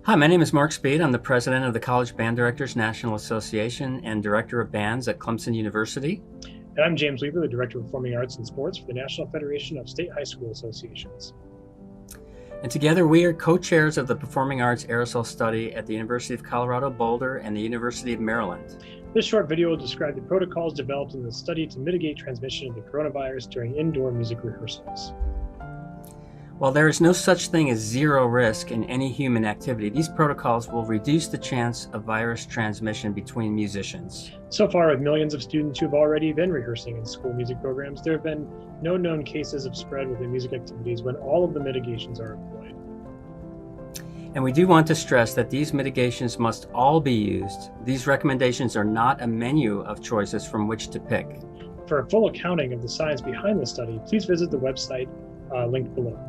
Hi, my name is Mark Speed. I'm the president of the College Band Directors National Association and director of bands at Clemson University. And I'm James Weaver, the Director of Performing Arts and Sports for the National Federation of State High School Associations. And together we are co-chairs of the Performing Arts Aerosol Study at the University of Colorado Boulder and the University of Maryland. This short video will describe the protocols developed in the study to mitigate transmission of the coronavirus during indoor music rehearsals. While there is no such thing as zero risk in any human activity, these protocols will reduce the chance of virus transmission between musicians. So far, with millions of students who have already been rehearsing in school music programs, there have been no known cases of spread within music activities when all of the mitigations are employed. And we do want to stress that these mitigations must all be used. These recommendations are not a menu of choices from which to pick. For a full accounting of the science behind the study, please visit the website linked below.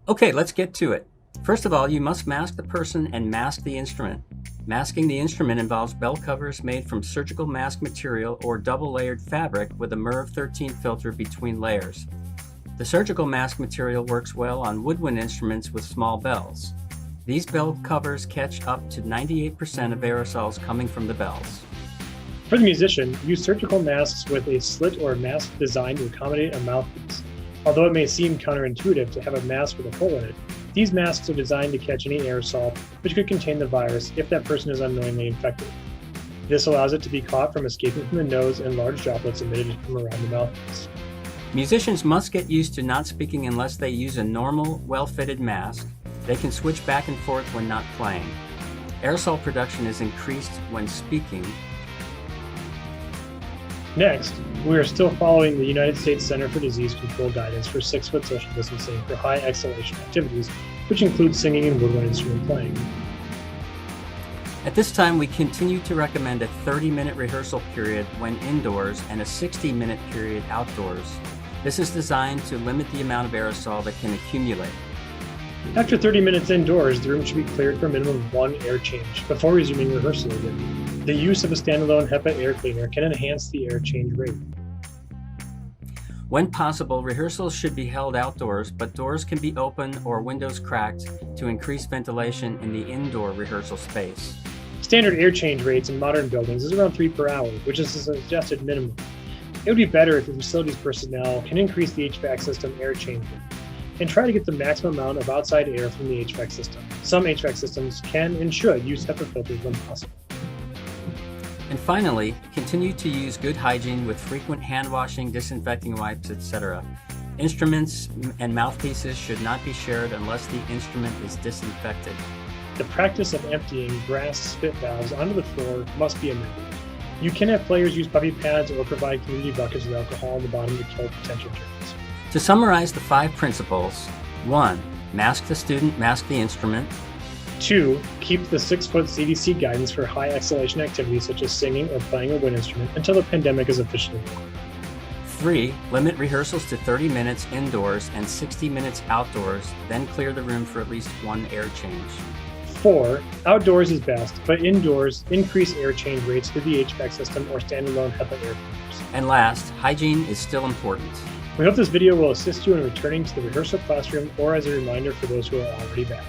Okay, let's get to it. First of all, you must mask the person and mask the instrument. Masking the instrument involves bell covers made from surgical mask material or double-layered fabric with a MERV 13 filter between layers. The surgical mask material works well on woodwind instruments with small bells. These bell covers catch up to 98% of aerosols coming from the bells. For the musician, use surgical masks with a slit or mask designed to accommodate a mouthpiece. Although it may seem counterintuitive to have a mask with a hole in it, these masks are designed to catch any aerosol which could contain the virus if that person is unknowingly infected. This allows it to be caught from escaping from the nose and large droplets emitted from around the mouthpiece. Musicians must get used to not speaking unless they use a normal, well-fitted mask. They can switch back and forth when not playing. Aerosol production is increased when speaking. Next, we are still following the United States Center for Disease Control guidance for 6-foot social distancing for high exhalation activities, which includes singing and woodwind instrument playing. At this time, we continue to recommend a 30-minute rehearsal period when indoors and a 60-minute period outdoors. This is designed to limit the amount of aerosol that can accumulate. After 30 minutes indoors, the room should be cleared for a minimum of 1 air change before resuming rehearsal again. The use of a standalone HEPA air cleaner can enhance the air change rate. When possible, rehearsals should be held outdoors, but doors can be open or windows cracked to increase ventilation in the indoor rehearsal space. Standard air change rates in modern buildings is around 3 per hour, which is a suggested minimum. It would be better if the facilities personnel can increase the HVAC system air change rate and try to get the maximum amount of outside air from the HVAC system. Some HVAC systems can and should use HEPA filters when possible. And finally, continue to use good hygiene with frequent hand washing, disinfecting wipes, etc. Instruments and mouthpieces should not be shared unless the instrument is disinfected. The practice of emptying brass spit valves onto the floor must be amended. You can have players use puppy pads or provide community buckets with alcohol on the bottom to kill potential germs. To summarize the 5 principles: 1. Mask the student, mask the instrument. 2. Keep the 6-foot CDC guidance for high exhalation activities such as singing or playing a wind instrument until the pandemic is officially over. 3. Limit rehearsals to 30 minutes indoors and 60 minutes outdoors, then clear the room for at least 1 air change. 4. Outdoors is best, but indoors, increase air change rates through the HVAC system or standalone HEPA air filters. And last, hygiene is still important. We hope this video will assist you in returning to the rehearsal classroom or as a reminder for those who are already back.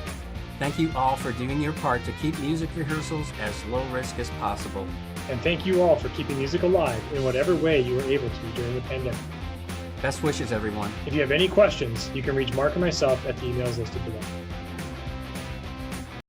Thank you all for doing your part to keep music rehearsals as low risk as possible. And thank you all for keeping music alive in whatever way you were able to during the pandemic. Best wishes, everyone. If you have any questions, you can reach Mark or myself at the emails listed below.